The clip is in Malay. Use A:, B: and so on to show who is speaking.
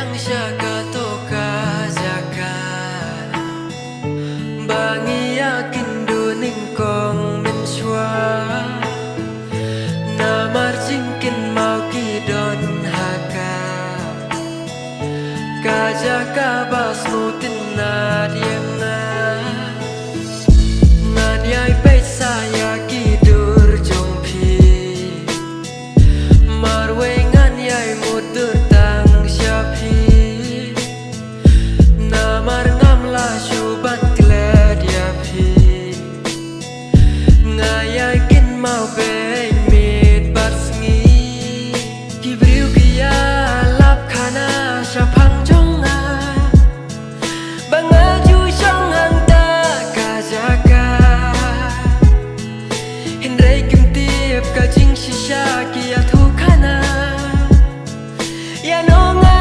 A: yang syaka toka jaka bangi yakin duning kong menshwa namar jingkin mau kidon haka kajaka bas ngutin nadiang nganyai peit saya kidur jong pi marwe nganyai mudur tang syapi namar ngamla syuban kled yapi ngayai kin mau bei mit barsngi kibriu kia lap khana syapang jonga bangaju syong angta kajaka hindrai kim tiap kajing shisha kia thu khana ya no nga